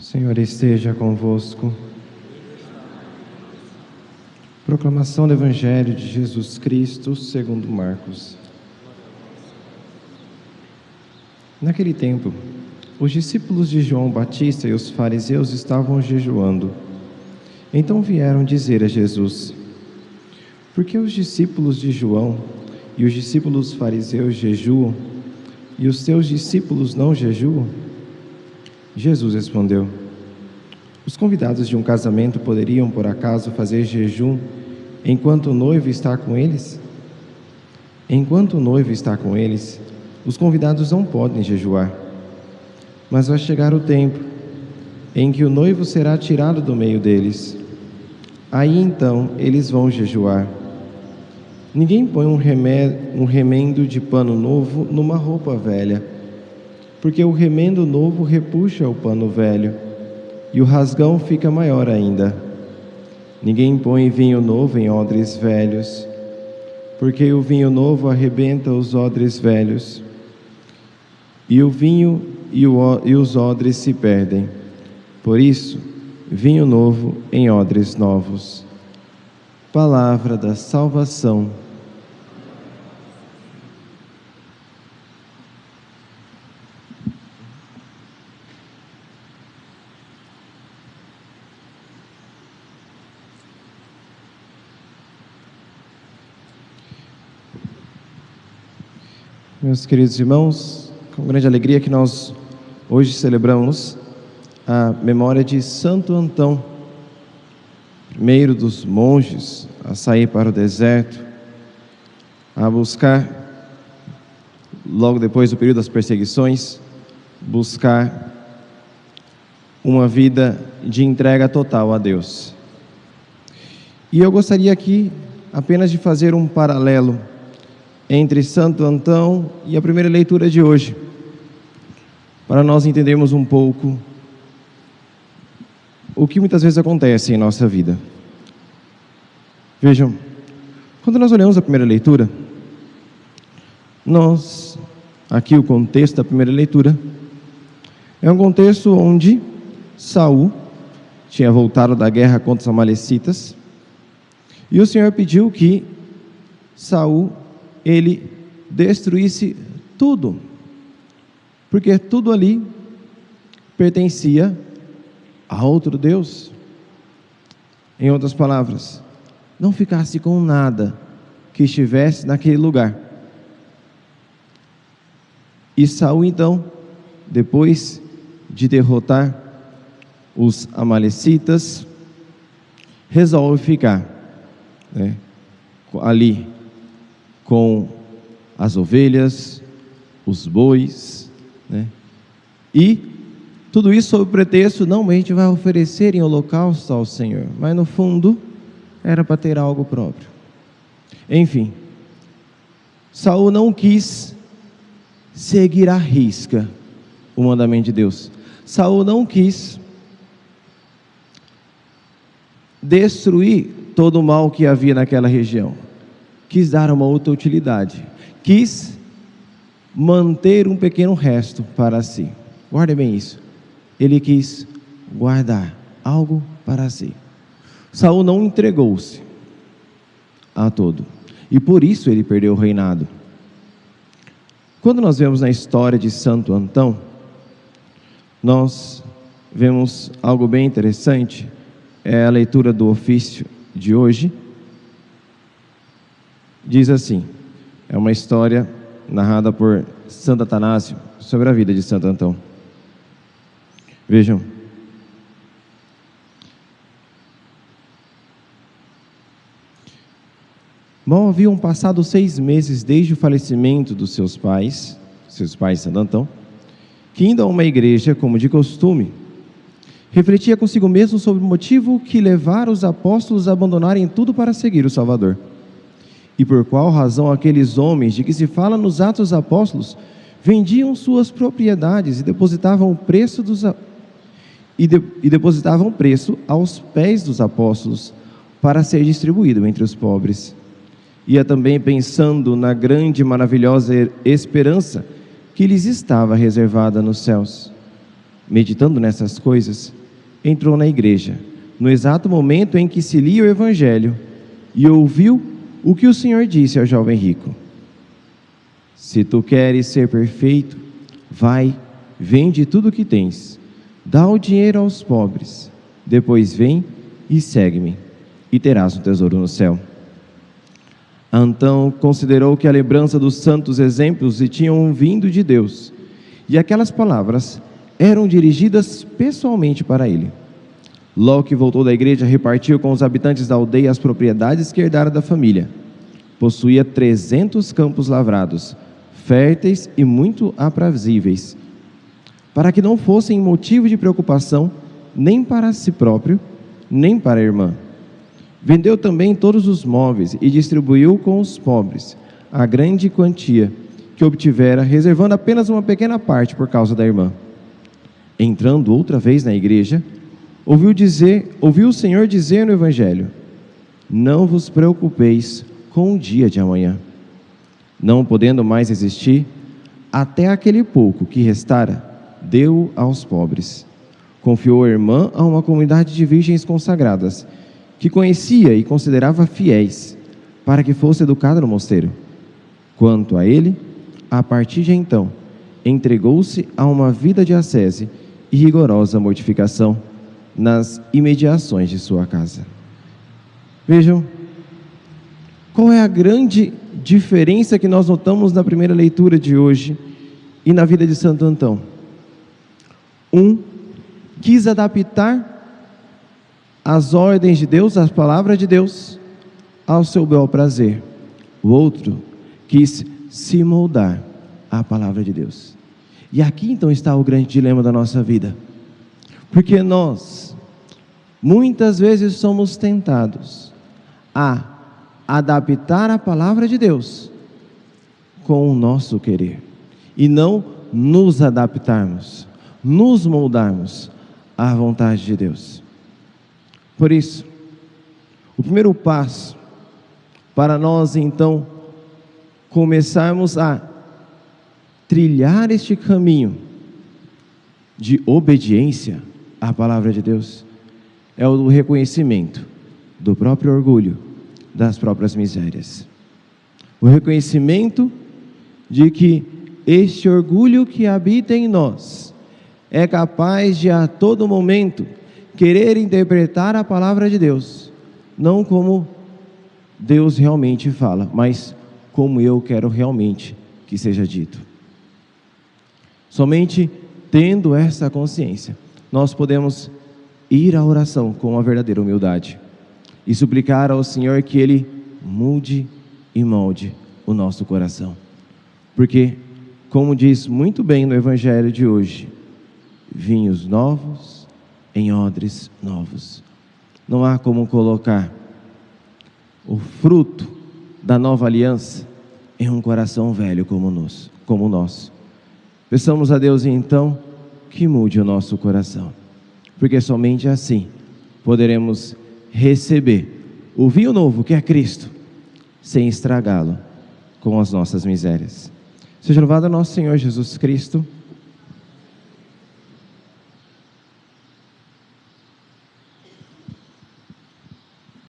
Senhor esteja convosco. Proclamação do Evangelho de Jesus Cristo segundo Marcos. Naquele tempo, os discípulos de João Batista e os fariseus estavam jejuando. Então vieram dizer a Jesus: por que os discípulos de João e os discípulos fariseus jejuam, e os teus discípulos não jejuam? Jesus respondeu: os convidados de um casamento poderiam, por acaso, fazer jejum enquanto o noivo está com eles? Enquanto o noivo está com eles, os convidados não podem jejuar. Mas vai chegar o tempo em que o noivo será tirado do meio deles. Aí então eles vão jejuar. Ninguém põe um remendo de pano novo numa roupa velha, porque o remendo novo repuxa o pano velho, e o rasgão fica maior ainda. Ninguém põe vinho novo em odres velhos, porque o vinho novo arrebenta os odres velhos, e o vinho e os odres se perdem. Por isso, vinho novo em odres novos. Palavra da salvação. Meus queridos irmãos, com grande alegria que nós hoje celebramos a memória de Santo Antão, primeiro dos monges a sair para o deserto, a buscar, logo depois do período das perseguições, buscar uma vida de entrega total a Deus. E eu gostaria aqui apenas de fazer um paralelo entre Santo Antão e a primeira leitura de hoje, para nós entendermos um pouco o que muitas vezes acontece em nossa vida. Vejam, quando nós olhamos a primeira leitura, aqui o contexto da primeira leitura, é um contexto onde Saul tinha voltado da guerra contra os amalecitas, e o Senhor pediu que Saul ele destruísse tudo, porque tudo ali pertencia a outro Deus. Em outras palavras, não ficasse com nada que estivesse naquele lugar. E Saul então, depois de derrotar os amalecitas, resolve ficar ali com as ovelhas, os bois, e tudo isso sob o pretexto: não, a gente vai oferecer em holocausto ao Senhor, mas no fundo era para ter algo próprio. Enfim, Saul não quis seguir à risca o mandamento de Deus. Saul não quis destruir todo o mal que havia naquela região. Quis dar uma outra utilidade, quis manter um pequeno resto para si. Guarde bem isso, ele quis guardar algo para si. Saul não entregou-se a todo, e por isso ele perdeu o reinado. Quando nós vemos na história de Santo Antão, nós vemos algo bem interessante, é a leitura do ofício de hoje. Diz assim, é uma história narrada por Santo Atanásio sobre a vida de Santo Antão. Vejam, mal haviam passado 6 meses desde o falecimento dos seus pais Santo Antão, que indo a uma igreja, como de costume, refletia consigo mesmo sobre o motivo que levara os apóstolos a abandonarem tudo para seguir o Salvador. E por qual razão aqueles homens de que se fala nos Atos dos Apóstolos vendiam suas propriedades e depositavam o preço aos pés dos apóstolos para ser distribuído entre os pobres. Ia também pensando na grande e maravilhosa esperança que lhes estava reservada nos céus. Meditando nessas coisas, entrou na igreja, no exato momento em que se lia o Evangelho, e ouviu o que o Senhor disse ao jovem rico: se tu queres ser perfeito, vai, vende tudo o que tens, dá o dinheiro aos pobres, depois vem e segue-me, e terás um tesouro no céu. Então considerou que a lembrança dos santos exemplos lhe tinham vindo de Deus, e aquelas palavras eram dirigidas pessoalmente para ele. Logo que voltou da igreja, repartiu com os habitantes da aldeia as propriedades que herdara da família. Possuía 300 campos lavrados, férteis e muito aprazíveis, para que não fossem motivo de preocupação nem para si próprio, nem para a irmã. Vendeu também todos os móveis e distribuiu com os pobres a grande quantia que obtivera, reservando apenas uma pequena parte por causa da irmã. Entrando outra vez na igreja, ouviu o Senhor dizer no Evangelho: não vos preocupeis com o dia de amanhã. Não podendo mais resistir, até aquele pouco que restara, deu aos pobres. Confiou a irmã a uma comunidade de virgens consagradas, que conhecia e considerava fiéis, para que fosse educada no mosteiro. Quanto a ele, a partir de então, entregou-se a uma vida de ascese e rigorosa mortificação nas imediações de sua casa. Vejam, qual é a grande diferença que nós notamos na primeira leitura de hoje e na vida de Santo Antão? Um quis adaptar as ordens de Deus, as palavras de Deus, ao seu bel prazer. O outro quis se moldar à palavra de Deus. E aqui então está o grande dilema da nossa vida. Porque nós, muitas vezes, somos tentados a adaptar a palavra de Deus com o nosso querer, e não nos adaptarmos, nos moldarmos à vontade de Deus. Por isso, o primeiro passo para nós então começarmos a trilhar este caminho de obediência à palavra de Deus é o do reconhecimento do próprio orgulho, das próprias misérias. O reconhecimento de que este orgulho que habita em nós é capaz de a todo momento querer interpretar a palavra de Deus, não como Deus realmente fala, mas como eu quero realmente que seja dito. Somente tendo essa consciência, nós podemos ir à oração com uma verdadeira humildade e suplicar ao Senhor que Ele mude e molde o nosso coração. Porque, como diz muito bem no Evangelho de hoje, vinhos novos em odres novos. Não há como colocar o fruto da nova aliança em um coração velho como o nosso. Peçamos a Deus então que mude o nosso coração, porque somente assim poderemos receber o vinho novo que é Cristo, sem estragá-lo com as nossas misérias. Seja louvado nosso Senhor Jesus Cristo,